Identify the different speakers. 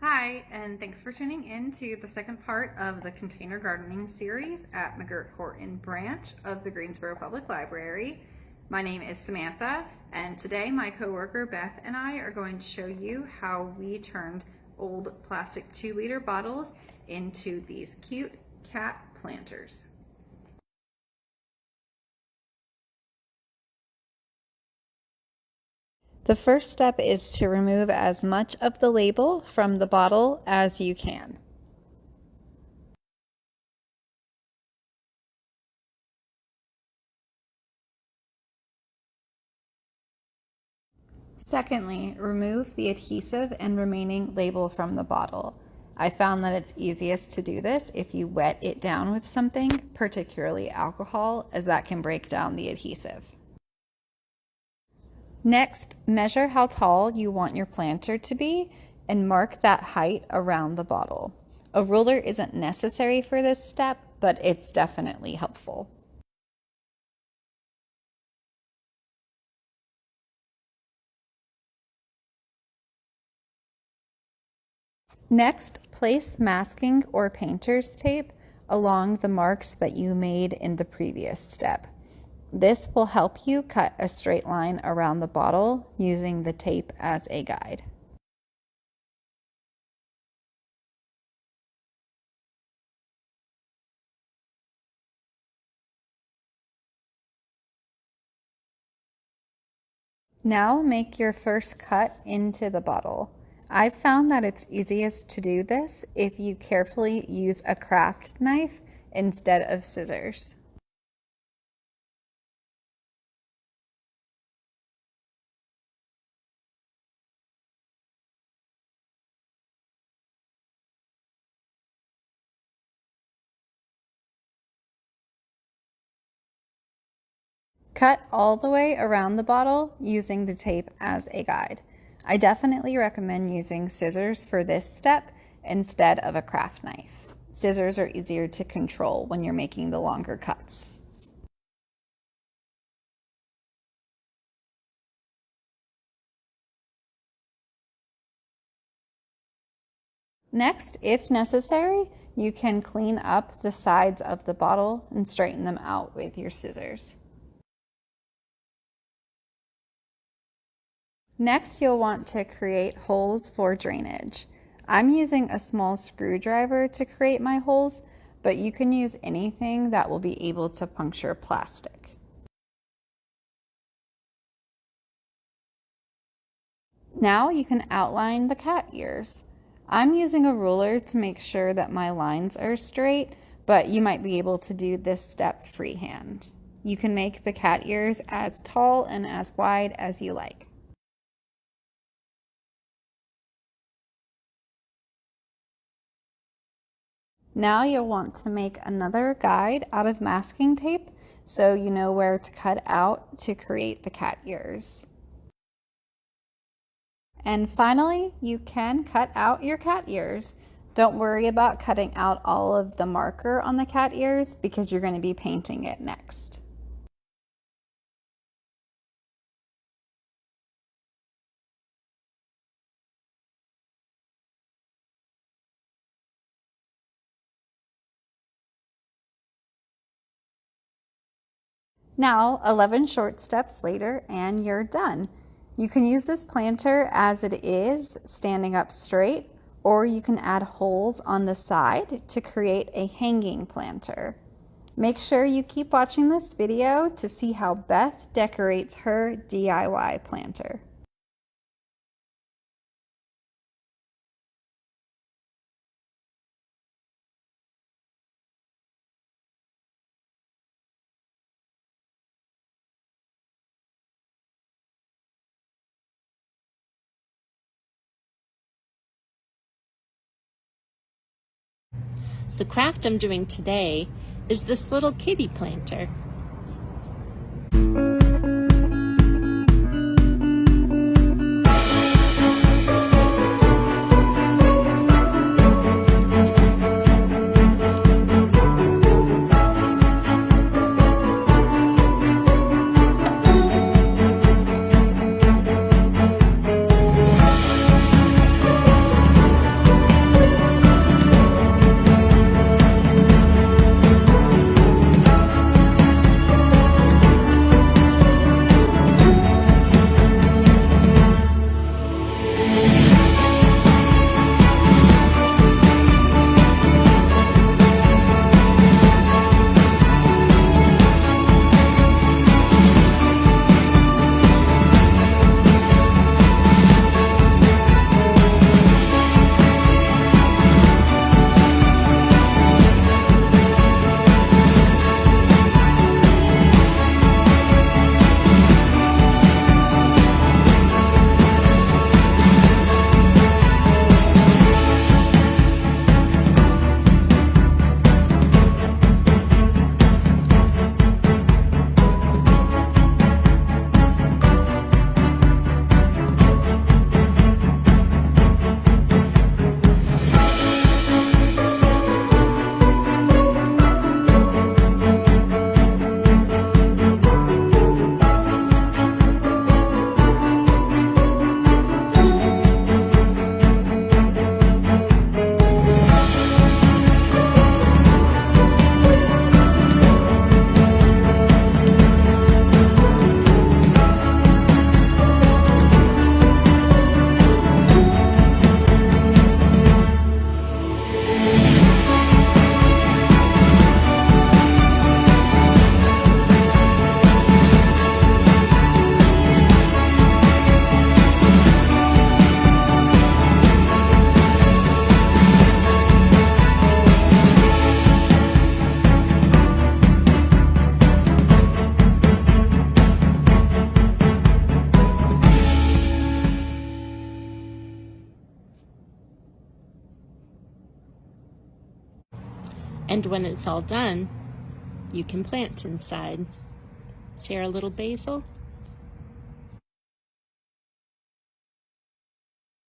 Speaker 1: Hi, and thanks for tuning in to the second part of the container gardening series at McGirt Court and Branch of the Greensboro Public Library. My name is Samantha, and today my coworker Beth and I are going to show you how we turned old plastic 2-liter bottles into these cute cat planters. The first step is to remove as much of the label from the bottle as you can. Secondly, remove the adhesive and remaining label from the bottle. I found that it's easiest to do this if you wet it down with something, particularly alcohol, as that can break down the adhesive. Next, measure how tall you want your planter to be and mark that height around the bottle. A ruler isn't necessary for this step, but it's definitely helpful. Next, place masking or painter's tape along the marks that you made in the previous step. This will help you cut a straight line around the bottle using the tape as a guide. Now make your first cut into the bottle. I've found that it's easiest to do this if you carefully use a craft knife instead of scissors. Cut all the way around the bottle using the tape as a guide. I definitely recommend using scissors for this step instead of a craft knife. Scissors are easier to control when you're making the longer cuts. Next, if necessary, you can clean up the sides of the bottle and straighten them out with your scissors. Next, you'll want to create holes for drainage. I'm using a small screwdriver to create my holes, but you can use anything that will be able to puncture plastic. Now you can outline the cat ears. I'm using a ruler to make sure that my lines are straight, but you might be able to do this step freehand. You can make the cat ears as tall and as wide as you like. Now you'll want to make another guide out of masking tape so you know where to cut out to create the cat ears. And finally, you can cut out your cat ears. Don't worry about cutting out all of the marker on the cat ears because you're going to be painting it next. Now, 11 short steps later, and you're done. You can use this planter as it is, standing up straight, or you can add holes on the side to create a hanging planter. Make sure you keep watching this video to see how Beth decorates her DIY planter.
Speaker 2: The craft I'm doing today is this little kitty planter. And when it's all done, you can plant inside. See our little basil?